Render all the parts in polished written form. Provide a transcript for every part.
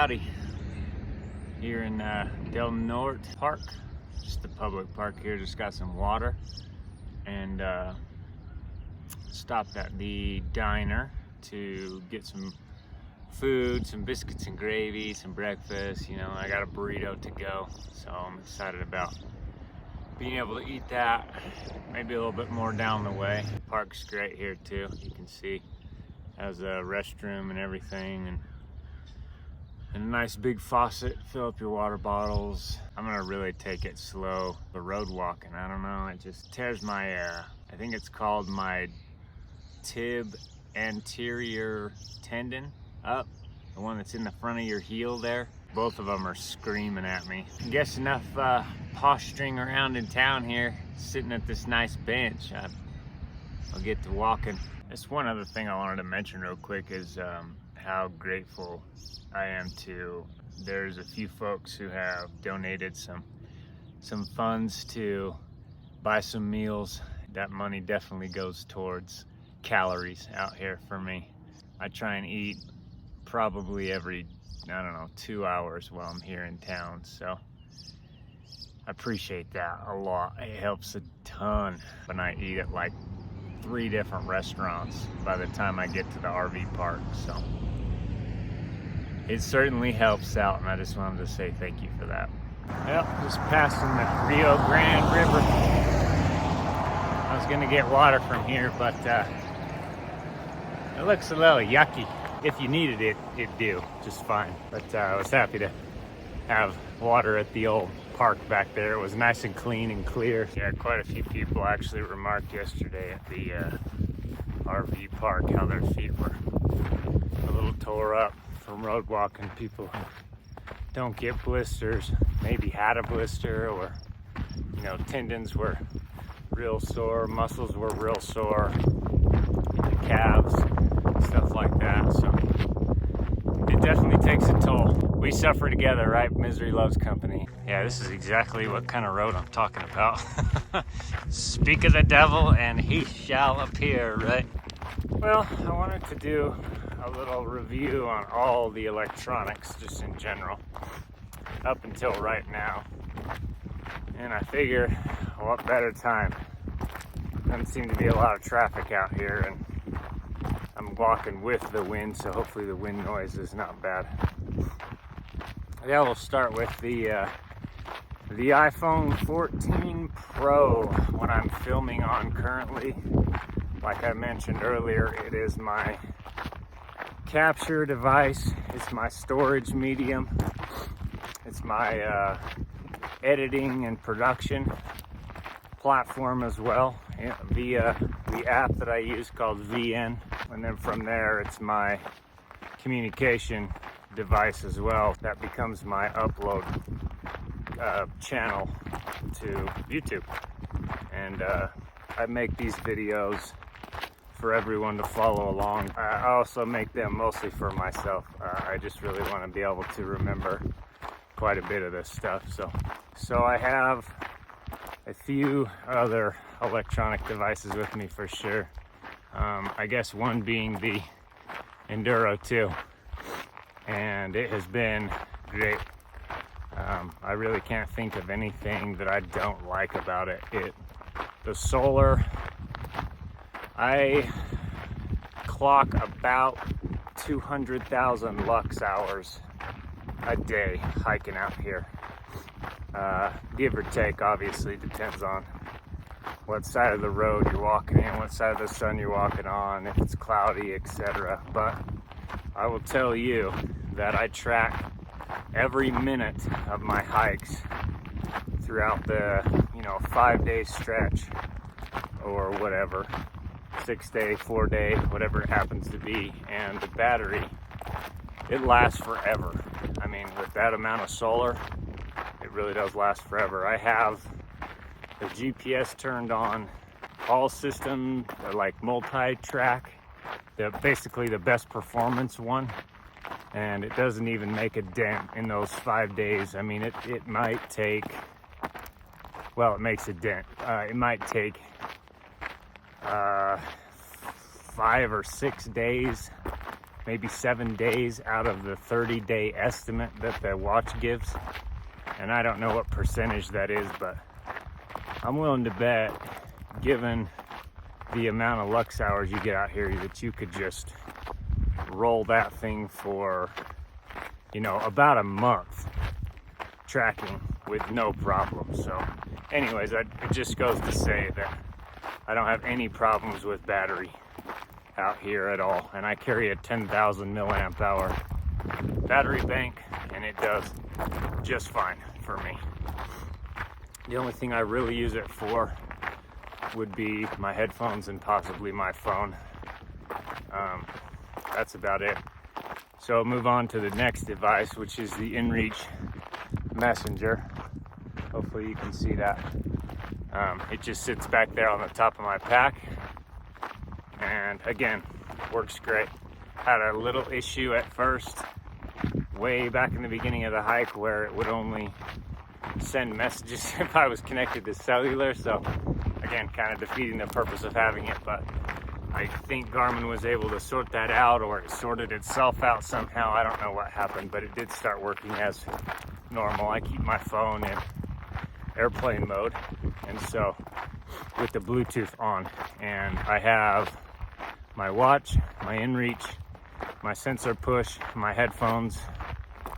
howdy. Here in Del Norte Park, just a public park here, just got some water and stopped at the diner to get some food, some biscuits and gravy, some breakfast. You know, I got a burrito to go, so I'm excited about being able to eat that. Maybe a little bit more down the way. Park's great here too. You can see has a restroom and everything, and a nice big faucet. Fill up your water bottles. I'm gonna really take it slow. The road walking, I don't know, it just tears my I think it's called my tib anterior tendon up, the one that's in the front of your heel there. Both of them are screaming at me. I guess enough posturing around in town here, sitting at this nice bench. I'll get to walking. Just one other thing I wanted to mention real quick is how grateful I am to, there's a few folks who have donated some funds to buy some meals. That money definitely goes towards calories out here for me. I try and eat probably every, I don't know, 2 hours while I'm here in town, so I appreciate that a lot. It helps a ton when I eat at like 3 different restaurants by the time I get to the RV park, so it certainly helps out, and I just wanted to say thank you for that. Well, just passing the Rio Grande River. I was gonna get water from here, but it looks a little yucky. If you needed it, it'd do just fine. But I was happy to have water at the old park back there. It was nice and clean and clear. Yeah, quite a few people actually remarked yesterday at the RV park how their feet were a little tore up from road walking. People don't get blisters, maybe had a blister, or you know, tendons were real sore, muscles were real sore, the calves, stuff like that. So it definitely takes a toll. We suffer together, right? Misery loves company. Yeah, this is exactly what kind of road I'm talking about. Speak of the devil and he shall appear, right? Well, I wanted to do a little review on all the electronics just in general up until right now, and I figure what better time. Doesn't seem to be a lot of traffic out here, and I'm walking with the wind, so hopefully the wind noise is not bad. Yeah, we'll start with the iPhone 14 Pro, what I'm filming on currently. Like I mentioned earlier, it is my capture device, it's my storage medium, it's my editing and production platform as well, via the app that I use called VN. And then from there, it's my communication device as well. That becomes my upload channel to YouTube. And I make these videos for everyone to follow along. I also make them mostly for myself. I just really want to be able to remember quite a bit of this stuff. So I have a few other electronic devices with me for sure. I guess one being the Enduro 2, and it has been great. I really can't think of anything that I don't like about it. The solar, I clock about 200,000 lux hours a day hiking out here. Give or take, obviously, depends on what side of the road you're walking in, what side of the sun you're walking on, if it's cloudy, etc. But I will tell you that I track every minute of my hikes throughout the 5-day stretch or whatever, 6-day, 4-day, whatever it happens to be. And the battery, it lasts forever. I mean, with that amount of solar, it really does last forever. I have the GPS turned on, all systems, like multi-track, basically the best performance one, and it doesn't even make a dent in those 5 days. I mean, it might take, well, it makes a dent. It might take 5 or 6 days maybe 7 days out of the 30-day estimate that the watch gives. And I don't know what percentage that is, but I'm willing to bet, given the amount of lux hours you get out here, that you could just roll that thing for, you know, about a month tracking with no problem. So anyways, it just goes to say that I don't have any problems with battery out here at all. And I carry a 10,000 milliamp hour battery bank, and it does just fine for me. The only thing I really use it for would be my headphones and possibly my phone. That's about it. So I'll move on to the next device, which is the Inreach Messenger. Hopefully you can see that. It just sits back there on the top of my pack, and again, works great. Had a little issue at first, way back in the beginning of the hike, where it would only send messages if I was connected to cellular. So again, kind of defeating the purpose of having it, but I think Garmin was able to sort that out, or it sorted itself out somehow. I don't know what happened, but it did start working as normal. I keep my phone in airplane mode, and so with the Bluetooth on, and I have my watch, my Inreach, my sensor push, my headphones,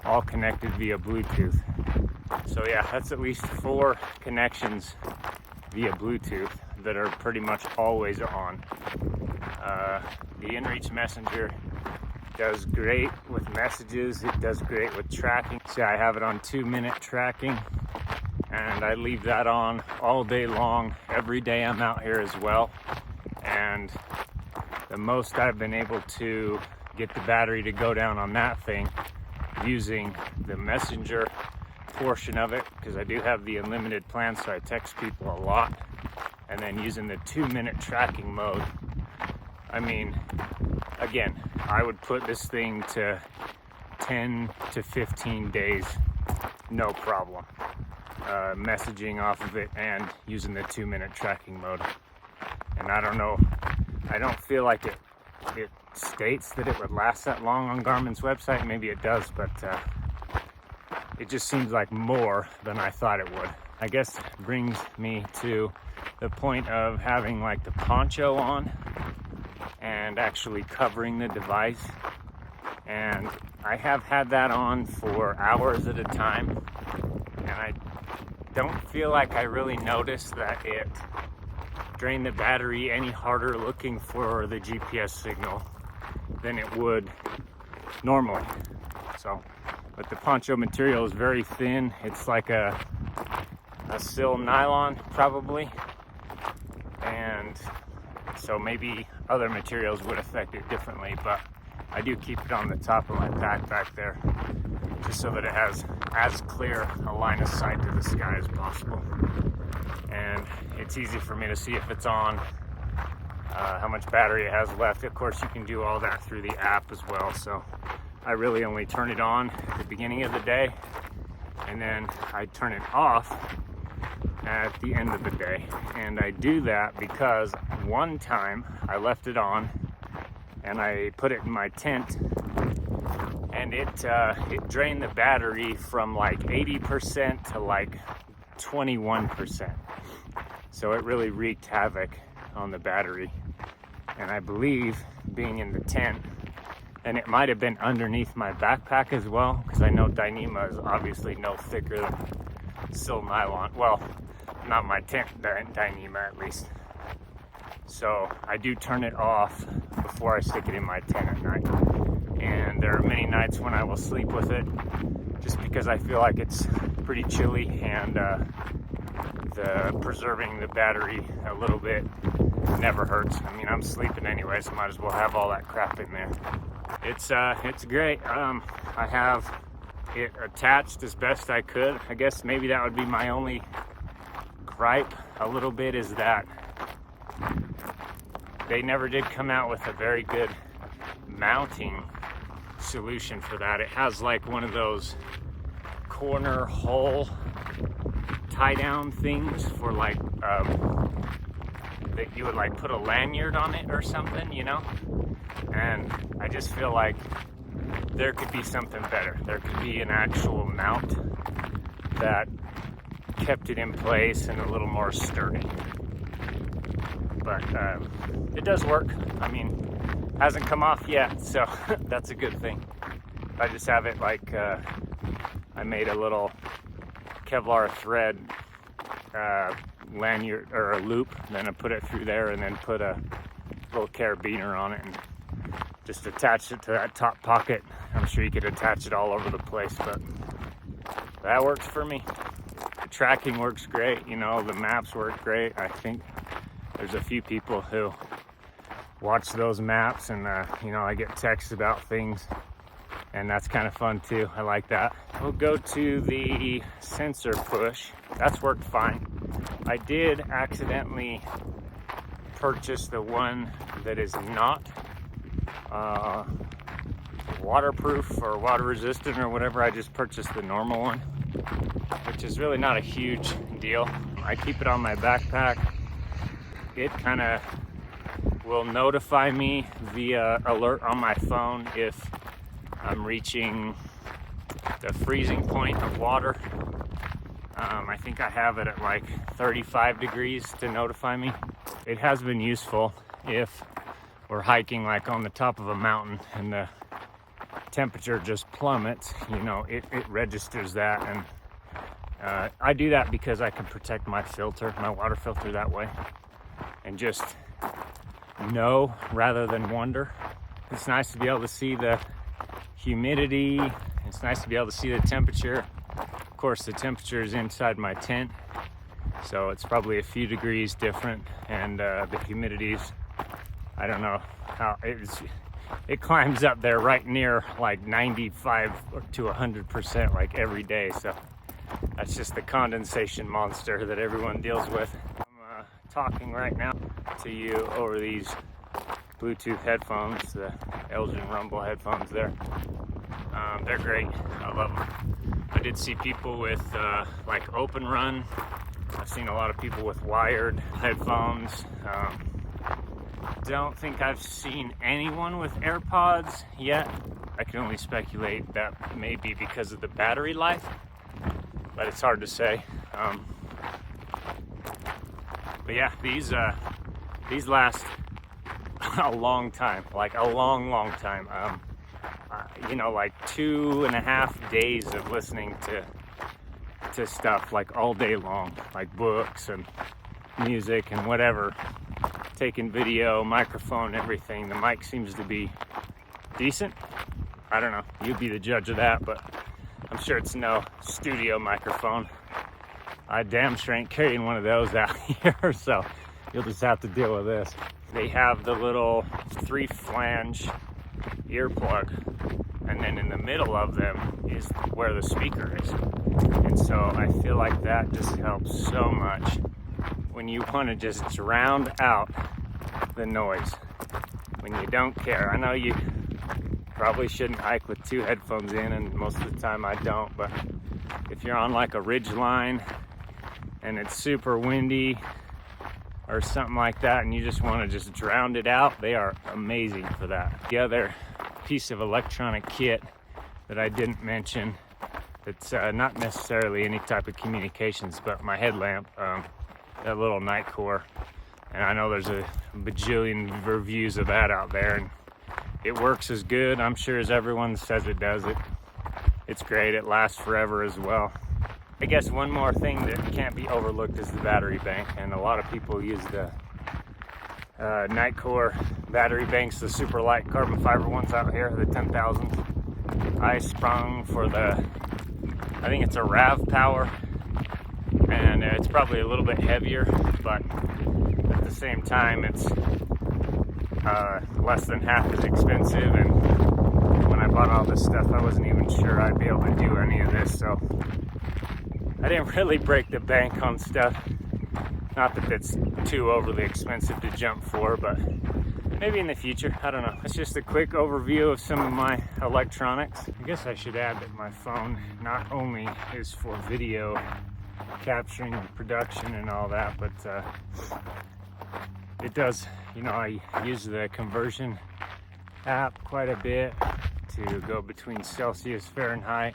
all connected via Bluetooth. So yeah, that's at least 4 connections via Bluetooth that are pretty much always on. The Inreach Messenger does great with messages. It does great with tracking. See, I have it on 2-minute tracking, and I leave that on all day long, every day I'm out here as well. And the most I've been able to get the battery to go down on that thing using the messenger portion of it, because I do have the unlimited plan, so I text people a lot, and then using the 2-minute tracking mode, I mean, again, I would put this thing to 10 to 15 days, no problem, messaging off of it and using the 2-minute tracking mode. And I don't know, I don't feel like it states that it would last that long on Garmin's website. Maybe it does, but it just seems like more than I thought it would. I guess brings me to the point of having like the poncho on and actually covering the device. And I have had that on for hours at a time, and I don't feel like I really noticed that it drained the battery any harder looking for the GPS signal than it would normally. So, but the poncho material is very thin. It's like a sil nylon probably, and so maybe other materials would affect it differently, but I do keep it on the top of my pack back there, just so that it has as clear a line of sight to the sky as possible. And it's easy for me to see if it's on, how much battery it has left. Of course, you can do all that through the app as well, so I really only turn it on at the beginning of the day, and then I turn it off at the end of the day. And I do that because one time I left it on and I put it in my tent, and it drained the battery from like 80% to like 21%. So it really wreaked havoc on the battery. And I believe, being in the tent, and it might have been underneath my backpack as well, because I know Dyneema is obviously no thicker than sil nylon. Well, not my tent Dyneema at least. So I do turn it off before I stick it in my tent at night. And there are many nights when I will sleep with it, just because I feel like it's pretty chilly, and the preserving the battery a little bit never hurts. I mean, I'm sleeping anyway, so might as well have all that crap in there. It's great. I have it attached as best I could. I guess maybe that would be my only gripe a little bit, is that they never did come out with a very good mounting solution for that. It has like one of those corner hole tie down things for like that you would like put a lanyard on it or something, you know? And I just feel like there could be something better. There could be an actual mount that kept it in place and a little more sturdy. But it does work. I mean, hasn't come off yet, so that's a good thing. I just have it like, I made a little Kevlar thread lanyard or a loop, then I put it through there and then put a little carabiner on it and just attach it to that top pocket. I'm sure you could attach it all over the place, but that works for me. The tracking works great, you know, the maps work great. I think there's a few people who watch those maps and, you know, I get texts about things, and that's kind of fun too. I like that. We'll go to the sensor push. That's worked fine. I did accidentally purchase the one that is not waterproof or water resistant or whatever. I just purchased the normal one, which is really not a huge deal. I keep it on my backpack. It kind of will notify me via alert on my phone if I'm reaching the freezing point of water. I think I have it at like 35 degrees to notify me. It has been useful if we're hiking like on the top of a mountain and the temperature just plummets, you know, it registers that. And I do that because I can protect my filter, my water filter that way, and just know rather than wonder. It's nice to be able to see the humidity. It's nice to be able to see the temperature. Of course, the temperature is inside my tent, so it's probably a few degrees different, and the humidity's, I don't know how it climbs up there right near like 95 to 100% like every day. So that's just the condensation monster that everyone deals with. I'm talking right now to you over these Bluetooth headphones, the Elgin Rumble headphones there. They're great. I love them. I did see people with like open run. I've seen a lot of people with wired headphones. Don't think I've seen anyone with AirPods yet. I can only speculate that may be because of the battery life, but it's hard to say. But yeah, these last a long time, like a long time. You know, like 2.5 days of listening to stuff like all day long, like books and music and whatever, taking video, microphone, everything. The mic seems to be decent. I don't know, you'd be the judge of that, but I'm sure it's no studio microphone. I damn sure ain't carrying one of those out here, so you'll just have to deal with this. They have the little 3-flange earplug, and then in the middle of them is where the speaker is. And so I feel like that just helps so much when you want to just drown out the noise, when you don't care. I know you probably shouldn't hike with 2 headphones in, and most of the time I don't, but if you're on like a ridge line and it's super windy or something like that and you just want to just drown it out, they are amazing for that. The other piece of electronic kit that I didn't mention, that's not necessarily any type of communications, but my headlamp, that little night core. And I know there's a bajillion reviews of that out there, and it works as good, I'm sure, as everyone says it does. It's great. It lasts forever as well. I guess one more thing that can't be overlooked is the battery bank, and a lot of people use the Nitecore battery banks, the super light carbon fiber ones out here, the 10,000. I sprung for the, I think it's a RAV power, and it's probably a little bit heavier, but at the same time it's less than half as expensive. And when I bought all this stuff, I wasn't even sure I'd be able to do any of this, so I didn't really break the bank on stuff. Not that it's too overly expensive to jump for, but maybe in the future, I don't know. It's just a quick overview of some of my electronics. I guess I should add that my phone not only is for video capturing and production and all that, but it does, you know, I use the conversion app quite a bit to go between Celsius, Fahrenheit,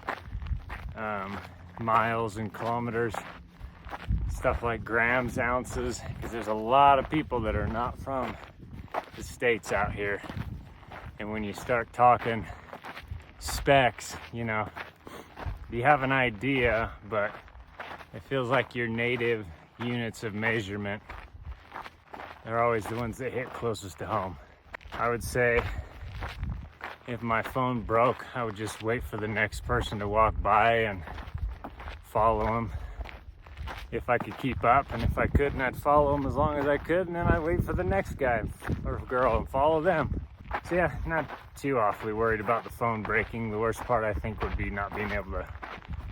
miles and kilometers, stuff like grams, ounces, because there's a lot of people that are not from the States out here. And when you start talking specs, you know, you have an idea, but it feels like your native units of measurement, they're always the ones that hit closest to home. I would say if my phone broke, I would just wait for the next person to walk by and follow them if I could keep up, and if I couldn't, I'd follow them as long as I could, and then I'd wait for the next guy or girl and follow them. So yeah, not too awfully worried about the phone breaking. The worst part, I think, would be not being able to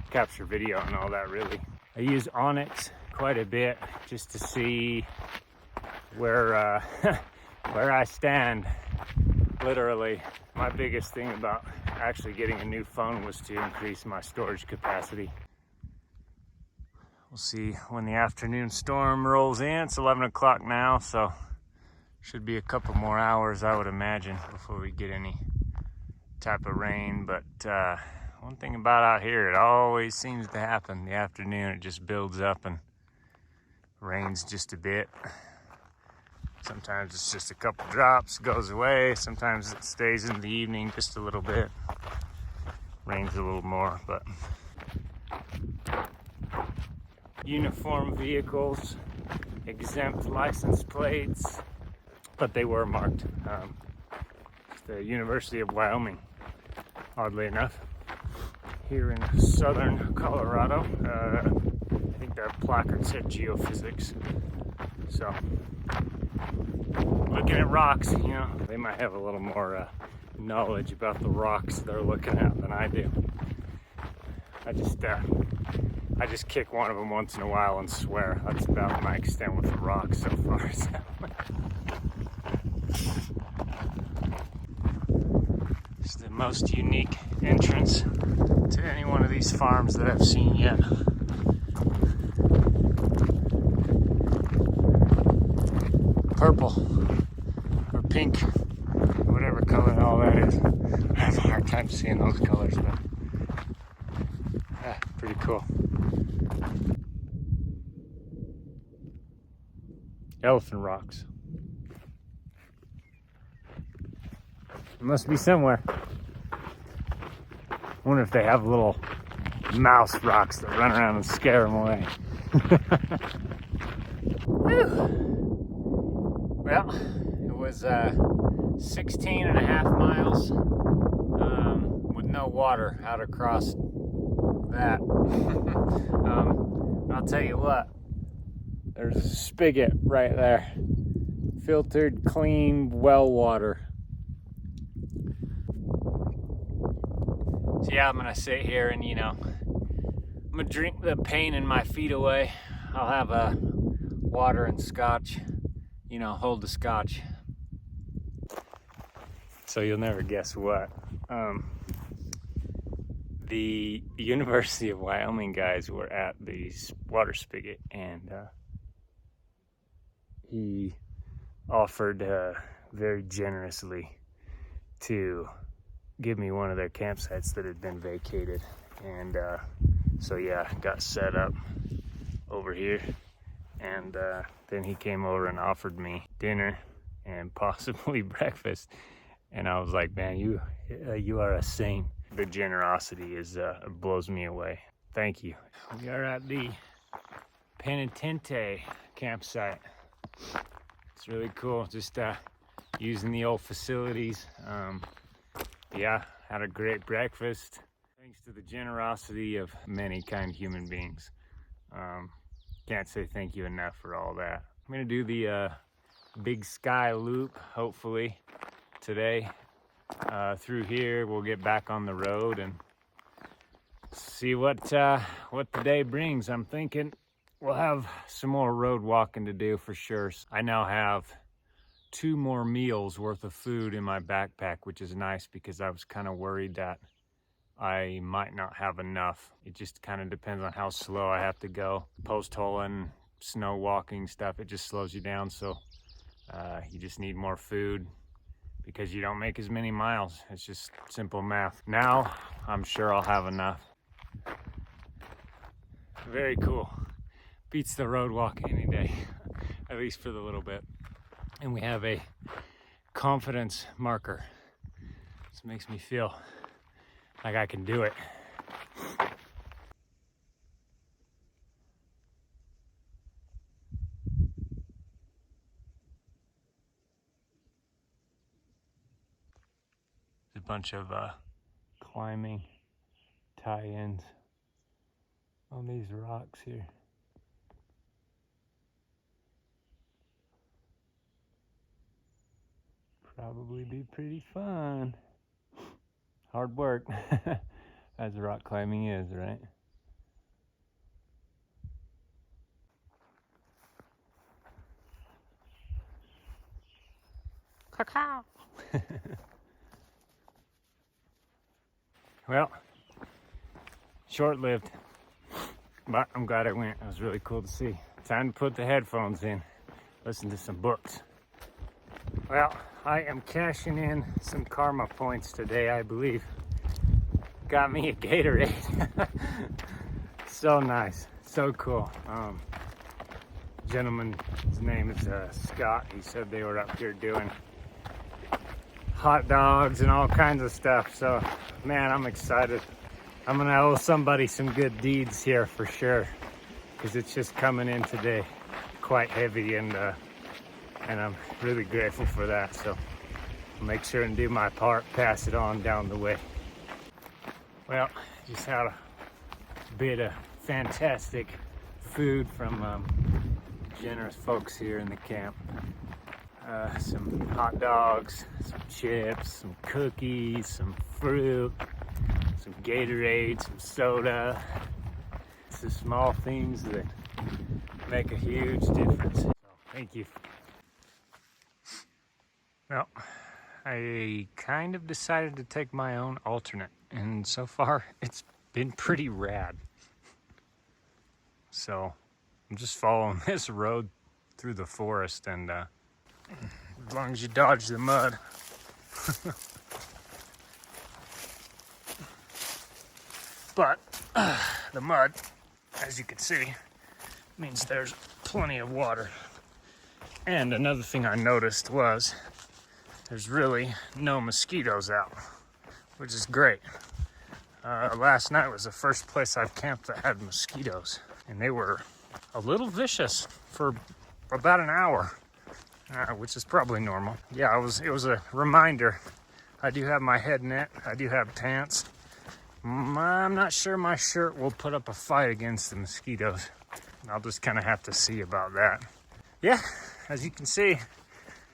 capture video and all that, really. I use Onyx quite a bit just to see where where I stand, literally. My biggest thing about actually getting a new phone was to increase my storage capacity. We'll see when the afternoon storm rolls in. It's 11 o'clock now, so should be a couple more hours, I would imagine, before we get any type of rain. But one thing about out here, it always seems to happen. The afternoon, it just builds up and rains just a bit. Sometimes it's just a couple drops, goes away. Sometimes it stays in the evening just a little bit. Rains a little more, but uniform vehicles, exempt license plates, but they were marked. It's the University of Wyoming, oddly enough, here in southern Colorado. I think their placard said geophysics. So, looking at rocks, you know, they might have a little more knowledge about the rocks they're looking at than I do. I just kick one of them once in a while and swear. That's about my extent with the rocks so far. So. It's the most unique entrance to any one of these farms that I've seen yet. Purple or pink, whatever color all that is. I have a hard time seeing those colors, but pretty cool. Elephant rocks. It must be somewhere. I wonder if they have little mouse rocks that run around and scare them away. Well, it was 16 and a half miles with no water out across that. I'll tell you what, there's a spigot right there. Filtered, clean well water. So yeah, I'm gonna sit here and, you know, I'm gonna drink the pain in my feet away. I'll have a water and scotch, you know, hold the scotch. So you'll never guess what. The University of Wyoming guys were at the water spigot, and he offered very generously to give me one of their campsites that had been vacated. And so yeah, got set up over here, and then he came over and offered me dinner and possibly breakfast, and I was like, man, you are a saint. The generosity blows me away. Thank you. We are at the Penitente campsite. It's really cool, just using the old facilities. Yeah, had a great breakfast. Thanks to the generosity of many kind human beings. Can't say thank you enough for all that. I'm gonna do the Big Sky Loop, hopefully, today. Through here, we'll get back on the road and see what the day brings. I'm thinking we'll have some more road walking to do for sure. I now have 2 more meals worth of food in my backpack, which is nice because I was kind of worried that I might not have enough. It just kind of depends on how slow I have to go. Post holing, snow walking stuff, it just slows you down. So You just need more food because you don't make as many miles. It's just simple math. Now, I'm sure I'll have enough. Very cool. Beats the road walk any day, at least for the little bit. And we have a confidence marker. This makes me feel like I can do it. A bunch of climbing tie-ins on these rocks here. Probably be pretty fun. Hard work, as rock climbing is, right? Cacao. Well, short-lived, but I'm glad I went. It was really cool to see. Time to put the headphones in, listen to some books. Well, I am cashing in some karma points today, I believe. Got me a Gatorade. So nice, so cool. Gentleman's name is Scott. He said they were up here doing hot dogs and all kinds of stuff. So, man, I'm excited. I'm gonna owe somebody some good deeds here for sure, because it's just coming in today quite heavy, and I'm really grateful for that. So I'll make sure and do my part, pass it on down the way. Well, just had a bit of fantastic food from generous folks here in the camp. Some hot dogs, some chips, some cookies, some fruit, some Gatorade, some soda. It's the small things that make a huge difference. So, thank you. Well, I kind of decided to take my own alternate, and so far it's been pretty rad. So I'm just following this road through the forest, and as long as you dodge the mud. But the mud, as you can see, means there's plenty of water. And another thing I noticed was there's really no mosquitoes out, which is great. Last night was the first place I've camped that had mosquitoes, and they were a little vicious for about an hour, which is probably normal. Yeah, it was a reminder. I do have my head net, I do have pants. I'm not sure my shirt will put up a fight against the mosquitoes. I'll just kind of have to see about that. Yeah, as you can see,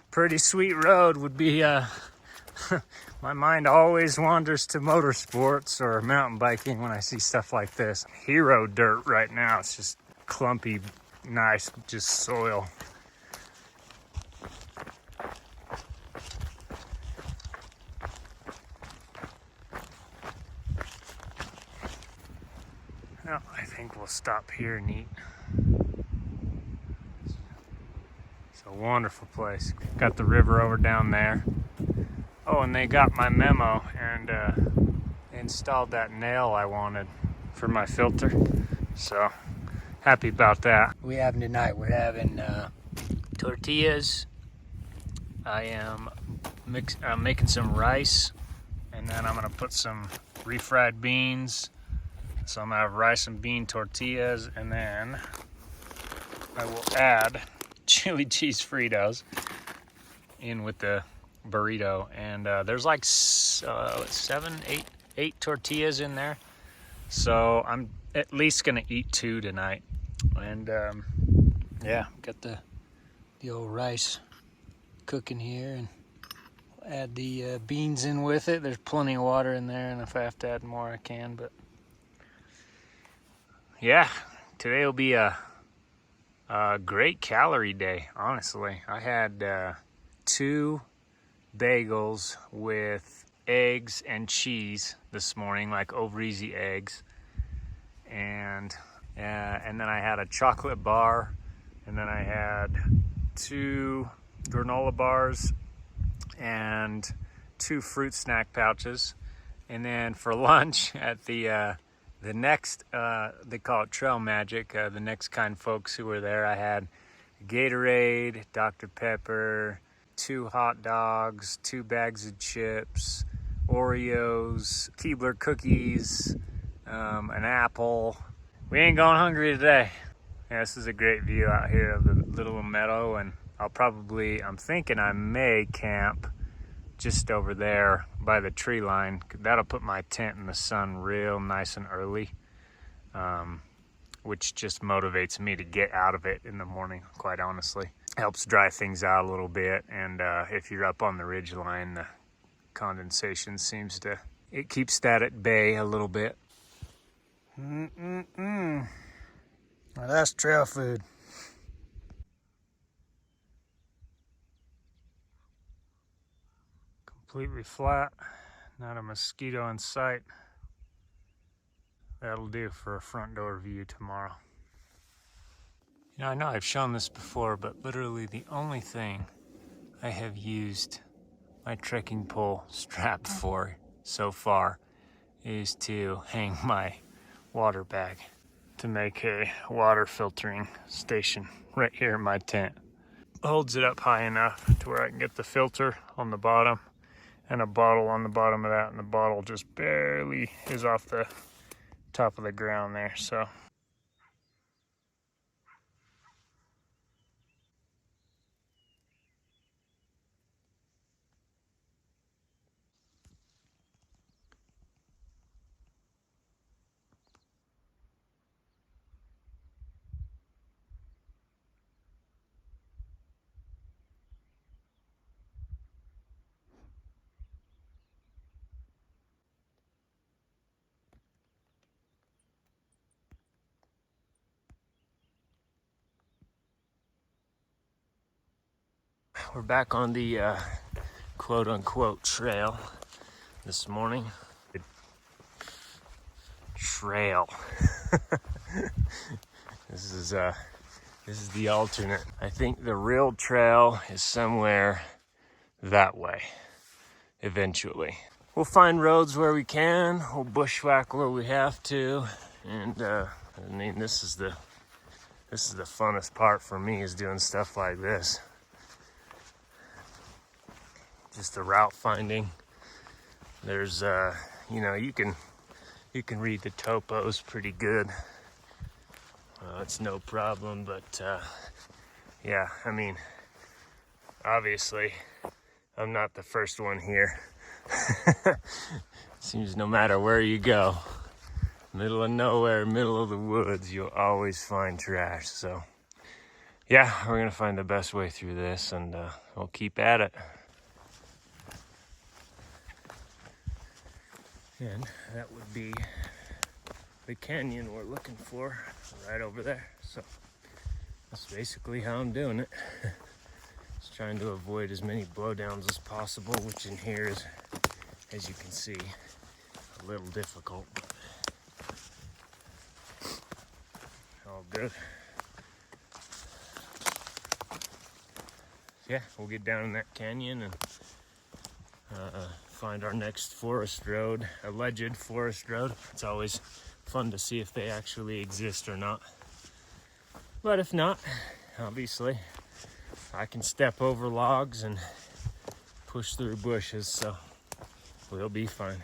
pretty sweet road would be, my mind always wanders to motorsports or mountain biking when I see stuff like this. Hero dirt right now, it's just clumpy, nice, just soil. Well, I think we'll stop here and eat. It's a wonderful place. Got the river over down there. Oh, and they got my memo and installed that nail I wanted for my filter. So happy about that. We having tonight, we're having tortillas. I am making some rice, and then I'm gonna put some refried beans. So I'm gonna have rice and bean tortillas, and then I will add chili cheese Fritos in with the burrito. And there's like 8 tortillas in there. So I'm at least gonna eat 2 tonight. And yeah, got the old rice cooking here, and add the beans in with it. There's plenty of water in there, and if I have to add more, I can. But yeah, today will be a great calorie day, honestly. I had 2 bagels with eggs and cheese this morning, like over easy eggs. And then I had a chocolate bar, and then I had 2 granola bars, and 2 fruit snack pouches. And then for lunch at the next, they call it Trail Magic, the next kind folks who were there, I had Gatorade, Dr. Pepper, 2 hot dogs, 2 bags of chips, Oreos, Keebler cookies, an apple. We ain't going hungry today. Yeah, this is a great view out here of the little meadow, and I'm thinking I may camp just over there by the tree line. That'll put my tent in the sun real nice and early, which just motivates me to get out of it in the morning, quite honestly. Helps dry things out a little bit, and if you're up on the ridge line, the condensation it keeps that at bay a little bit. Now that's trail food. Completely flat, not a mosquito in sight. That'll do for a front door view tomorrow. You know, I know I've shown this before, but literally the only thing I have used my trekking pole strap for so far is to hang my water bag to make a water filtering station right here in my tent. Holds it up high enough to where I can get the filter on the bottom and a bottle on the bottom of that, and the bottle just barely is off the top of the ground there. So we're back on the quote-unquote trail this morning. Trail. This is the alternate. I think the real trail is somewhere that way. Eventually, we'll find roads where we can. We'll bushwhack where we have to, and I mean, this is the funnest part for me, is doing stuff like this. Just the route finding. There's you know, you can read the topos pretty good. It's no problem, but yeah, I mean, obviously I'm not the first one here. Seems no matter where you go, middle of nowhere, middle of the woods, you'll always find trash. So yeah, we're gonna find the best way through this, and we'll keep at it. And that would be the canyon we're looking for, right over there. So that's basically how I'm doing it. Just trying to avoid as many blowdowns as possible, which in here is, as you can see, a little difficult, but all good. Yeah, we'll get down in that canyon and find our next forest road, alleged forest road. It's always fun to see if they actually exist or not. But if not, obviously, I can step over logs and push through bushes, so we'll be fine.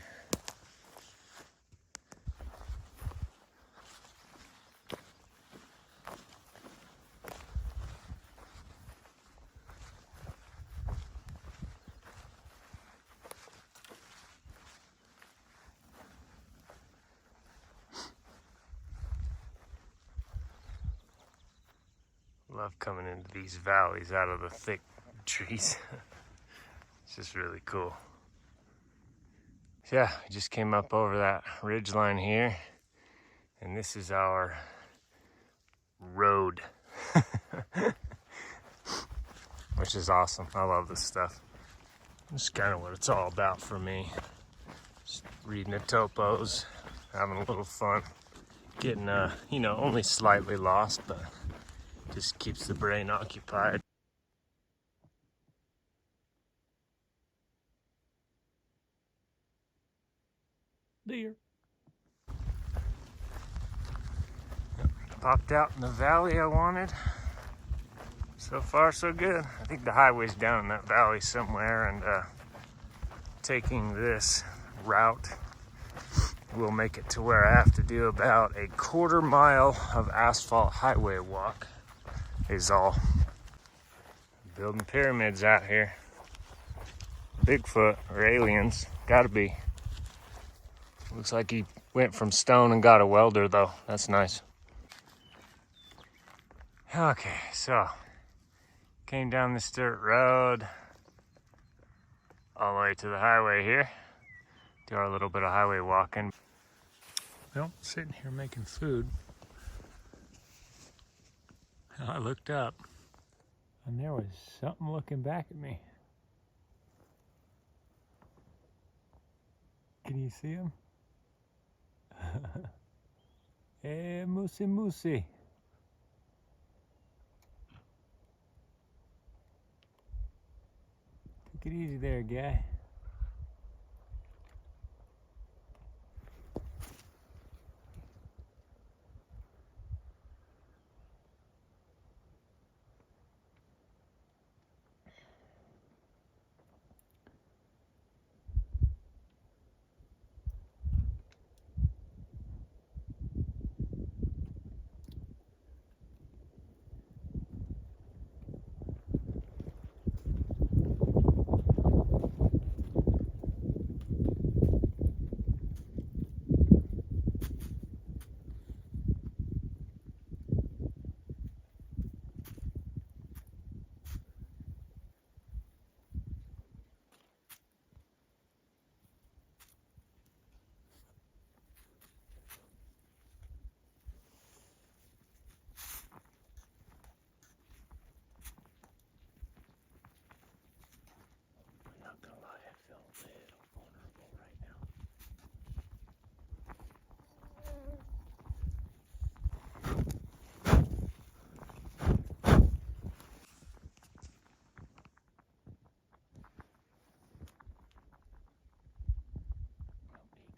Love coming into these valleys out of the thick trees. It's just really cool. Yeah, I just came up over that ridge line here, and this is our road. Which is awesome. I love this stuff. This is kind of what it's all about for me. Just reading the topos, having a little fun, getting you know, only slightly lost, but just keeps the brain occupied. deer. Popped out in the valley I wanted. So far, so good. I think the highway's down in that valley somewhere, and taking this route will make it to where I have to do about a 1/4 mile of asphalt highway walk is all. Building pyramids out here. Bigfoot or aliens, gotta be. Looks like he went from stone and got a welder though. That's nice. Okay, so came down this dirt road all the way to the highway here. Do our little bit of highway walking. Well, sitting here making food. I looked up and there was something looking back at me. Can you see him? Hey, moosey moosey. Take it easy there, guy.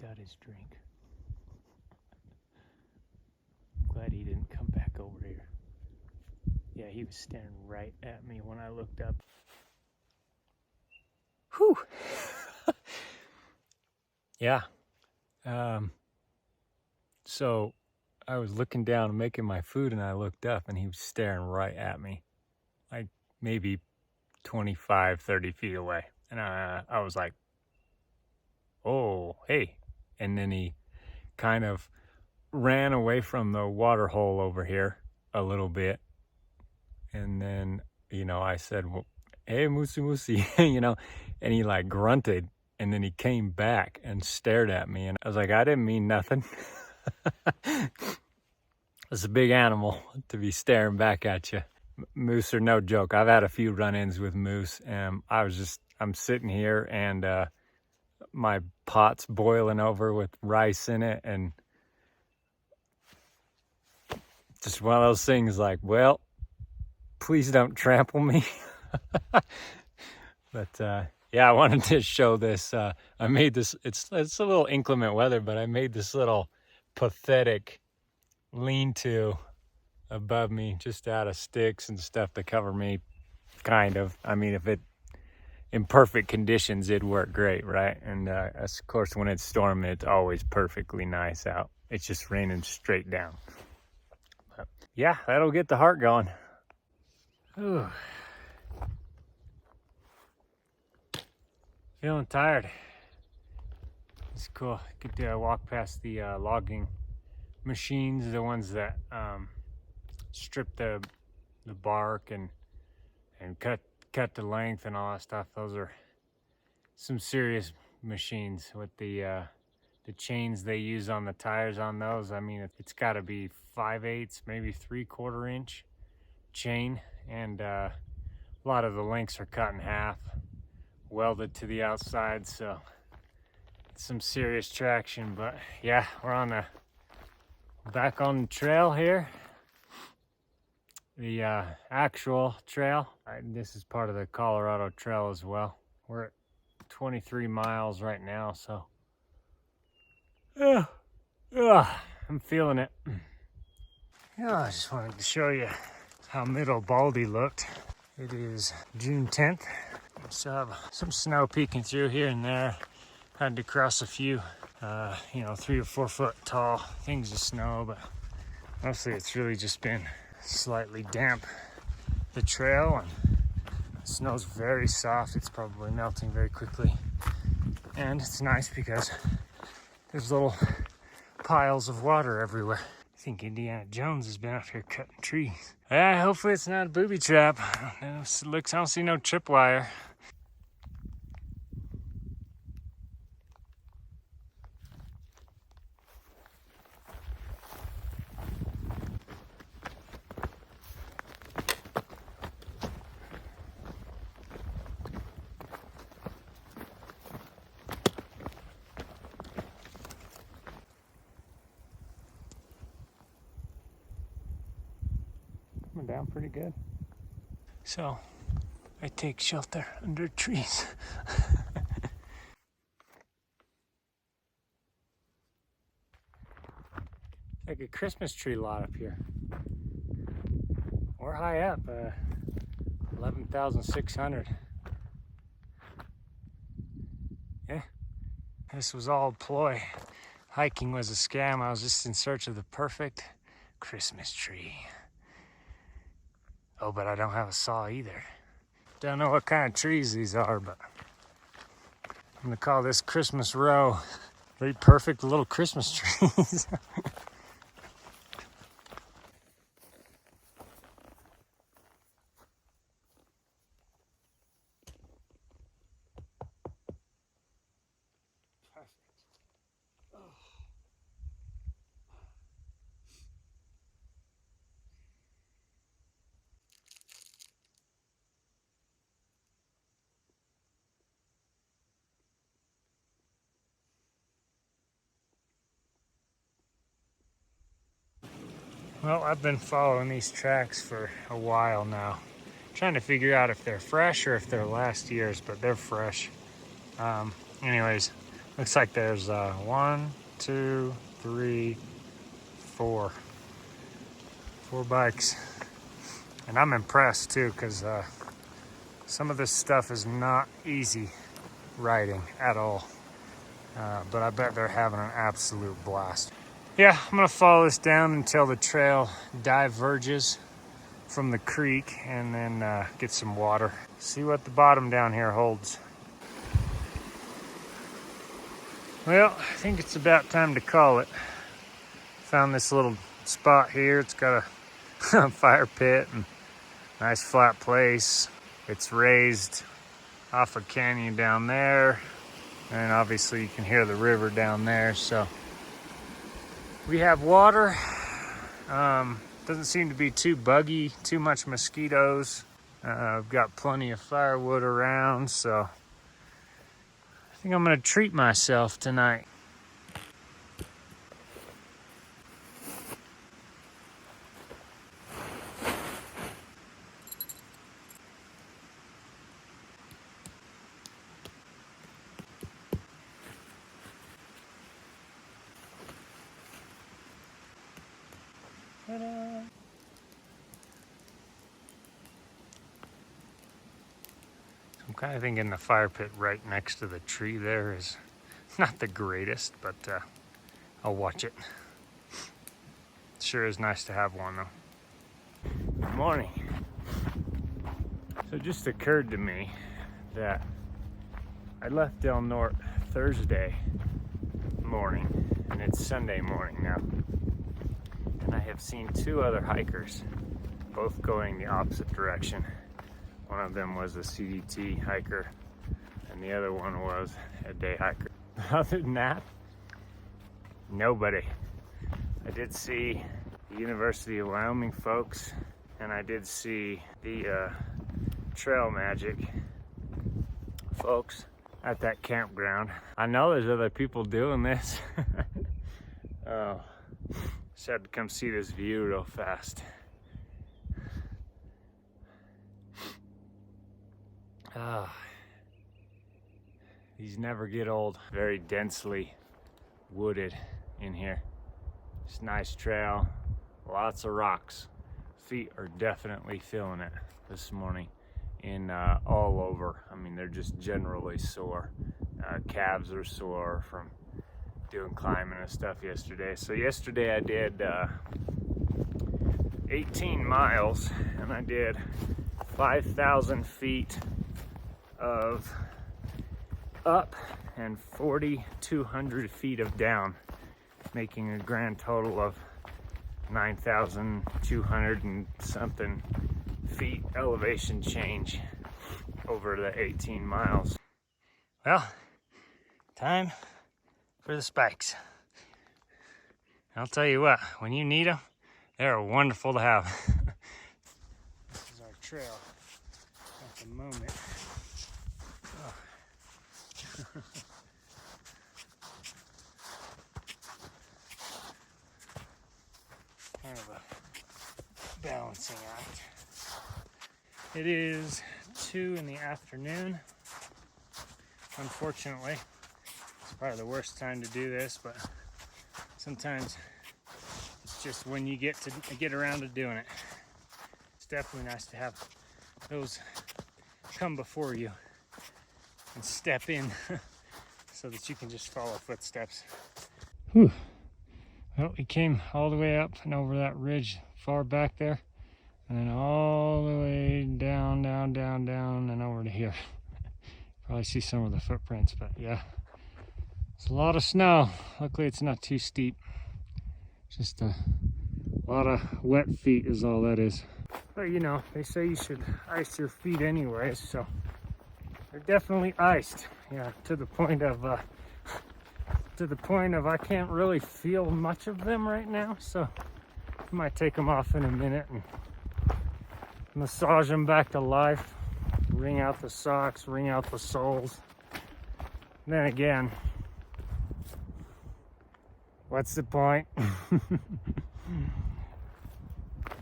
Got his drink. I'm glad he didn't come back over here. Yeah, he was staring right at me when I looked up. Whew. Yeah. So I was looking down and making my food and I looked up and he was staring right at me. Like maybe 25, 30 feet away. And I was like, oh, hey. And then he kind of ran away from the water hole over here a little bit. And then, you know, I said, well, hey, moosey moosey, you know, and he like grunted. And then he came back and stared at me. And I was like, I didn't mean nothing. It's a big animal to be staring back at you. Moose are no joke. I've had a few run-ins with moose. And I'm sitting here and my pot's boiling over with rice in it, and just one of those things like, well, please don't trample me. But yeah, I wanted to show this. I made this, it's a little inclement weather, but I made this little pathetic lean-to above me just out of sticks and stuff to cover me, kind of. I mean, if it in perfect conditions, it'd work great, right? And of course, when it's storming, it's always perfectly nice out. It's just raining straight down. But yeah, that'll get the heart going. Ooh. Feeling tired. It's cool. Get to walk past the logging machines, the ones that strip the bark and cut the length and all that stuff. Those are some serious machines with the chains they use on the tires on those. I mean, it's got to be 5/8, maybe 3/4 inch chain, and a lot of the links are cut in half, welded to the outside, so it's some serious traction. But yeah, we're back on the trail here. The actual trail. This is part of the Colorado Trail as well. We're at 23 miles right now, so I'm feeling it. Yeah, I just wanted to show you how Middle Baldy looked. It is June 10th. We still have some snow peeking through here and there. Had to cross a few, 3 or 4 foot tall things of snow, but mostly it's really just been slightly damp, the trail, and the snow's very soft. It's probably melting very quickly. And it's nice because there's little piles of water everywhere. I think Indiana Jones has been up here cutting trees. Yeah, hopefully it's not a booby trap. I don't see no tripwire. Coming down pretty good. So I take shelter under trees. Like a Christmas tree lot up here. We're high up, 11,600. Yeah, this was all a ploy. Hiking was a scam. I was just in search of the perfect Christmas tree. Oh, but I don't have a saw either. Don't know what kind of trees these are, but I'm gonna call this Christmas row. Very perfect little Christmas trees. Well, I've been following these tracks for a while now, trying to figure out if they're fresh or if they're last year's, but they're fresh. Anyways, looks like there's 1, 2, 3, 4 bikes, and I'm impressed too because some of this stuff is not easy riding at all, but I bet they're having an absolute blast. Yeah, I'm gonna follow this down until the trail diverges from the creek and then get some water. See what the bottom down here holds. Well, I think it's about time to call it. Found this little spot here. It's got a fire pit and nice flat place. It's raised off a canyon down there, and obviously you can hear the river down there. So we have water. Doesn't seem to be too buggy, too much mosquitoes. I've got plenty of firewood around, so I think I'm gonna treat myself tonight. Ta-da. I'm kind of thinking the fire pit right next to the tree there is not the greatest, but I'll watch it. It sure is nice to have one though. Good morning. So it just occurred to me that I left Del Norte Thursday morning and it's Sunday morning now. And I have seen 2 other hikers, both going the opposite direction. One of them was a CDT hiker, and the other one was a day hiker. Other than that, nobody. I did see the University of Wyoming folks, and I did see the Trail Magic folks at that campground. I know there's other people doing this. Oh, just had to come see this view real fast. These never get old. Very densely wooded in here. It's a nice trail, lots of rocks. Feet are definitely feeling it this morning in all over. I mean, they're just generally sore. Calves are sore from doing climbing and stuff yesterday. So yesterday I did 18 miles and I did 5,000 feet of up and 4,200 feet of down, making a grand total of 9,200 and something feet elevation change over the 18 miles. Well, time for the spikes. I'll tell you what, when you need them, they're wonderful to have. This is our trail at the moment. Oh. Kind of a balancing act. It is 2 in the afternoon. Unfortunately, it's probably the worst time to do this, but sometimes it's just when you get around to doing it. It's definitely nice to have those come before you and step in so that you can just follow footsteps. Whew. Well, we came all the way up and over that ridge far back there, and then all the way down, and over to here. Probably see some of the footprints, but yeah. It's a lot of snow. Luckily it's not too steep. Just a lot of wet feet is all that is. But you know, they say you should ice your feet anyways, so they're definitely iced. Yeah, to the point of I can't really feel much of them right now, so I might take them off in a minute and massage them back to life. Wring out the socks, wring out the soles. Then again, what's the point?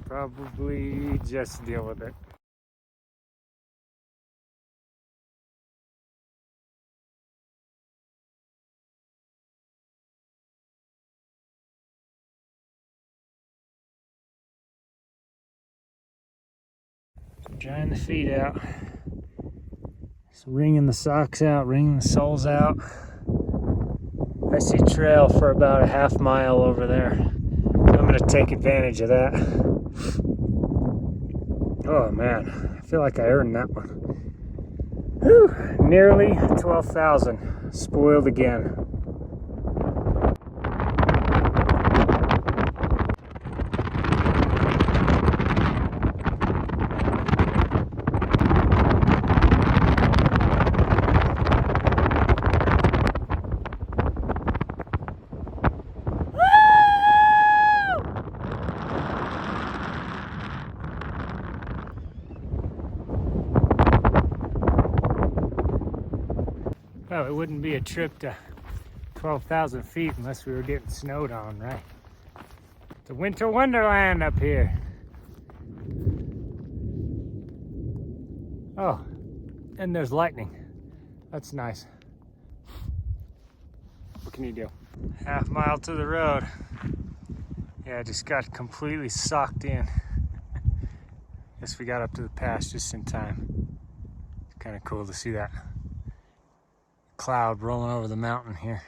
Probably just deal with it. Drying the feet out. Just wringing the socks out, wringing the soles out. I see trail for about a half mile over there. I'm gonna take advantage of that. Oh man, I feel like I earned that one. Whew, nearly 12,000. Spoiled again. Well, it wouldn't be a trip to 12,000 feet unless we were getting snowed on, right? It's a winter wonderland up here. Oh, and there's lightning. That's nice. What can you do? Half mile to the road. Yeah, I just got completely socked in. Guess we got up to the pass just in time. It's kind of cool to see that cloud rolling over the mountain here.